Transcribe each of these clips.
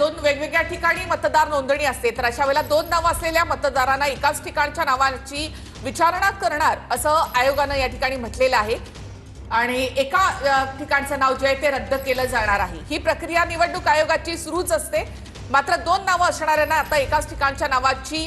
दोन वेगवेगळ्या ठिकाणी मतदार नोंदणी असते, तर अशा वेळेला दोन नावं असलेल्या मतदारांना एकाच ठिकाणच्या नावाची विचारणा करणार असं आयोगानं या ठिकाणी म्हटलेलं आहे आणि एका ठिकाणचं नाव जे आहे ते रद्द केलं जाणार आहे। ही प्रक्रिया निवडणूक आयोगाची सुरूच असते, मात्र दोन नावं असणाऱ्यांना आता एकाच ठिकाणच्या नावाची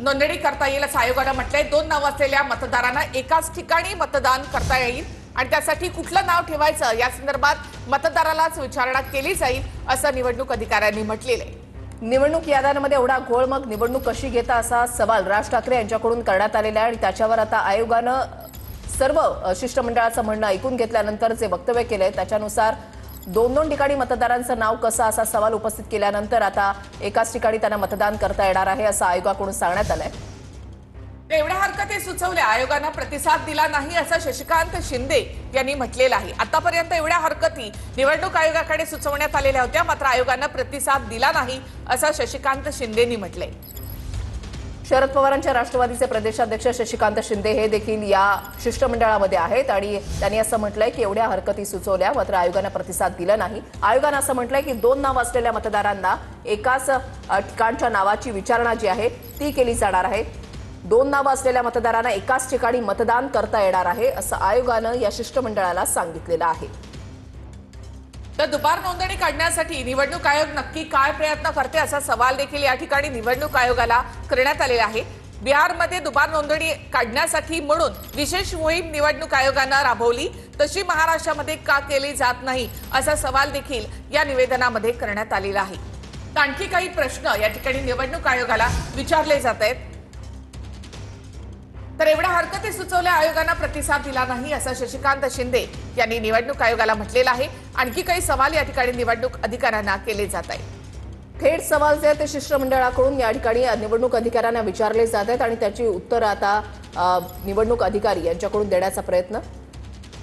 नोंदणी करता येईल असं आयोगानं म्हटलंय। दोन नावं असलेल्या मतदारांना एकाच ठिकाणी मतदान करता येईल आणि त्यासाठी कुठलं नाव ठेवायचं या संदर्भात मतदारालाच विचारणा केली जाईल असं निवडणूक अधिकाऱ्यांनी म्हटलेलं आहे। निवडणूक याद्यांमध्ये एवढा घोळ मग निवडणूक कशी घेता असा सवाल राज ठाकरे यांच्याकडून करण्यात आलेला आहे आणि त्याच्यावर आता आयोगानं सर्व शिष्टमंडळाचं म्हणणं ऐकून घेतल्यानंतर जे वक्तव्य केलंय त्याच्यानुसार दोन ठिकाणी मतदारांचं नाव कसं असा सवाल उपस्थित केल्यानंतर आता एकाच ठिकाणी त्यांना मतदान करता येणार आहे असं आयोगाकडून सांगण्यात आलंय। एवढ्या हरकती सुचवल्या आयोगानं प्रतिसाद दिला नाही असं शशिकांत शिंदे यांनी म्हटलेलं आहे। आतापर्यंत एवढ्या हरकती निवडणूक आयोगाकडे सुचवण्यात आलेल्या होत्या, मात्र आयोगानं प्रतिसाद दिला नाही असं शशिकांत शिंदेंनी म्हटलंय। शरद पवारांच्या राष्ट्रवादीचे प्रदेशाध्यक्ष शशिकांत शिंदे हे देखील या शिष्टमंडळामध्ये आहेत आणि त्यांनी असं म्हटलंय की एवढ्या हरकती सुचवल्या मात्र आयोगानं प्रतिसाद दिला नाही। आयोगानं असं म्हटलंय की दोन नाव असलेल्या मतदारांना एकाच ठिकाणच्या नावाची विचारणा जी आहे ती केली जाणार आहे। दोन नावं असलेल्या मतदारांना एकाच ठिकाणी मतदान करता येणार आहे असं आयोगानं या शिष्टमंडळाला सांगितलेलं आहे। तर दुबार नोंदणी काढण्यासाठी निवडणूक आयोग नक्की काय प्रयत्न करते असा सवाल देखील या ठिकाणी निवडणूक आयोगाला करण्यात आलेला आहे। बिहारमध्ये दुबार नोंदणी काढण्यासाठी म्हणून विशेष मोहीम निवडणूक आयोगानं राबवली, तशी महाराष्ट्रामध्ये का केली जात नाही असा सवाल देखील या निवेदनामध्ये करण्यात आलेला आहे। आणखी काही प्रश्न या ठिकाणी निवडणूक आयोगाला विचारले जात आहेत। तर एवढ्या हरकती सुचवल्या आयोगानं प्रतिसाद दिला नाही असं शशिकांत शिंदे यांनी निवडणूक आयोगाला म्हटलेलं आहे। आणखी काही सवाल या ठिकाणी निवडणूक अधिकाऱ्यांना केले जात आहेत। थेट सवाल जे ते शिष्टमंडळाकडून या ठिकाणी निवडणूक अधिकाऱ्यांना विचारले जात आहेत आणि त्याची उत्तरं आता निवडणूक अधिकारी यांच्याकडून देण्याचा प्रयत्न।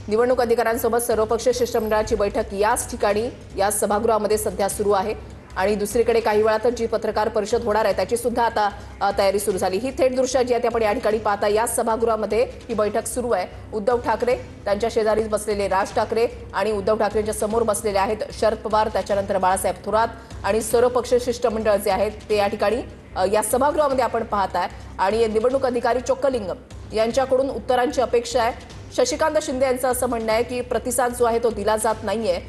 निवडणूक अधिकाऱ्यांसोबत सर्वपक्षीय शिष्टमंडळाची बैठक याच ठिकाणी या सभागृहामध्ये सध्या सुरू आहे आणि दुसरीकडे काही वेळातच जी पत्रकार परिषद होणार आहे त्याची सुद्धा आता तयारी सुरू झाली। ही थेट दृश्य जी आहे आपण या ठिकाणी पाहता या सभागृहामध्ये ही बैठक सुरू आहे। उद्धव ठाकरे, त्यांच्या शेजारीच बसलेले राज ठाकरे आणि उद्धव ठाकरेंच्या समोर बसलेले आहेत शरद पवार, त्याच्यानंतर बाळासाहेब थोरात आणि सर्वपक्षीय शिष्टमंडळ जे आहेत ते या ठिकाणी या सभागृहामध्ये आपण पाहताय आणि निवडणूक अधिकारी चोक्कलिंगम यांच्याकडून उत्तरांची अपेक्षा आहे। शशिकांत शिंदे यांचं असं म्हणणं आहे की प्रतिसाद जो आहे तो दिला जात नाहीये,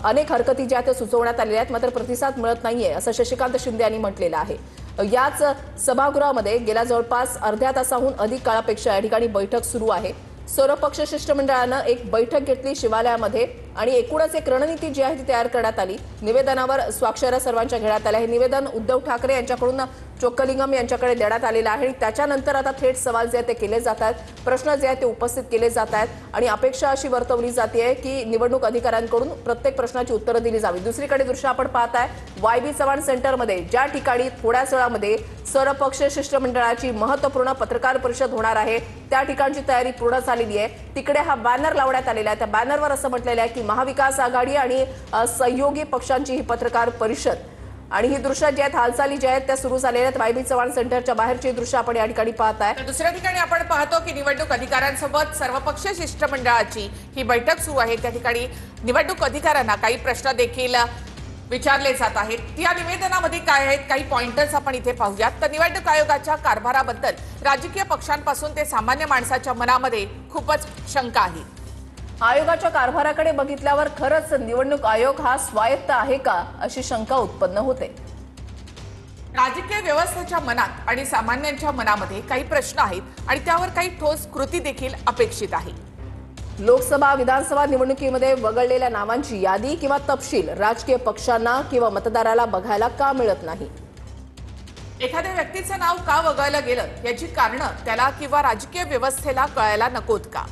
अनेक हरकती ज्या त्या सुचवण्यात आलेल्या आहेत मात्र प्रतिसाद मिळत नाहीये असं शशिकांत शिंदे यांनी म्हटलेलं आहे। याच सभागृहामध्ये गेल्या जवळपास अर्ध्या तासाहून अधिक काळापेक्षा या ठिकाणी बैठक सुरू आहे। सर्वपक्षीय शिष्टमंडळानं एक बैठक घेतली शिवालयामध्ये आणि एकूणच एक रणनीती जी आहे ती तयार करण्यात आली। निवेदनावर स्वाक्षऱ्या सर्वांच्या घेण्यात आल्या। हे निवेदन उद्धव ठाकरे यांच्याकडून चोक्कलिंगम यांच्याकडे देण्यात आलेलं आहे। त्याच्यानंतर आता थेट सवाल जे ते केले जात आहेत, प्रश्न जे आहेत ते उपस्थित केले जात आहेत आणि अपेक्षा अशी वर्तवली जाते की निवडणूक अधिकाऱ्यांकडून प्रत्येक प्रश्नाची उत्तरं दिली जावी। दुसरीकडे दृश्य आपण पाहताय YB चव्हाण सेंटरमध्ये ज्या ठिकाणी थोड्याच वेळामध्ये सर्वपक्षीय शिष्टमंडळाची महत्त्वपूर्ण पत्रकार परिषद होणार आहे त्या ठिकाणची तयारी पूर्ण झालेली आहे। तिकडे हा बॅनर लावण्यात आलेला आहे। त्या बॅनरवर असं म्हटलेलं आहे की महाविकास आघाडी आणि सहयोगी पक्षांची ही पत्रकार परिषद आणि ही दृश्य जी आहेत हालचाली ज्या आहेत त्या सुरू झालेल्या आहेत। YB चव्हाण सेंटरच्या बाहेरची दृश्य आपण या ठिकाणी पाहताय। दुसऱ्या ठिकाणी आपण पाहतो की निवडणूक अधिकाऱ्यांसोबत सर्वपक्षीय शिष्टमंडळाची ही बैठक सुरू आहे। त्या ठिकाणी निवडणूक अधिकाऱ्यांना काही प्रश्न देखील विचारले जात आहेत। या निवेदनामध्ये काय आहेत काही पॉइंटर्स आपण इथे पाहूयात। तर निवडणूक आयोगाच्या कारभाराबद्दल राजकीय पक्षांपासून ते सामान्य माणसाच्या मनामध्ये खूपच शंका आहे। आयोगाच्या कारभाराकडे बघितल्यावर खरंच निवडणूक आयोग हा स्वायत्त आहे का अशी शंका उत्पन्न होते। राजकीय व्यवस्थेच्या मनात आणि सामान्यांच्या मनामध्ये काही प्रश्न आहेत आणि त्यावर काही ठोस कृती देखील अपेक्षित आहे। लोकसभा विधानसभा निवडणुकीमध्ये वगळलेल्या नावांची यादी किंवा तपशील राजकीय पक्षांना किंवा मतदाराला बघायला का मिळत नाही? एखाद्या व्यक्तीचं नाव का वगळलं गेलं याची कारणं त्याला किंवा राजकीय व्यवस्थेला कळायला नकोत का?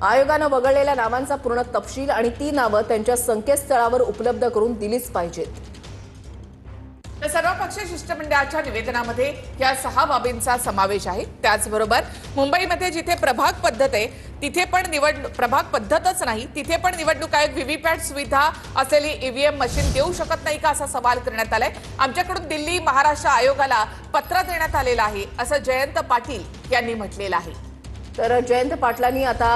आयोगानं वगळलेल्या नावांचा पूर्ण तपशील आणि ती नावं त्यांच्या संकेतस्थळावर उपलब्ध करून दिलीच पाहिजेत। तर सर्वपक्षीय शिष्टमंडळाच्या निवेदनामध्ये या 6 बाबींचा समावेश आहे। त्याचबरोबर मुंबईमध्ये जिथे प्रभाग पद्धत आहे तिथे पण प्रभाग पद्धतच नाही तिथे पण निवडणूक आयोग व्हीव्हीपॅट सुविधा असलेली ईव्हीएम मशीन देऊ शकत नाही का असा सवाल करण्यात आलाय। आमच्याकडून दिल्ली महाराष्ट्र आयोगाला पत्र देण्यात आलेलं आहे असं जयंत पाटील यांनी म्हटलेलं आहे। तर जयंत पाटलांनी आता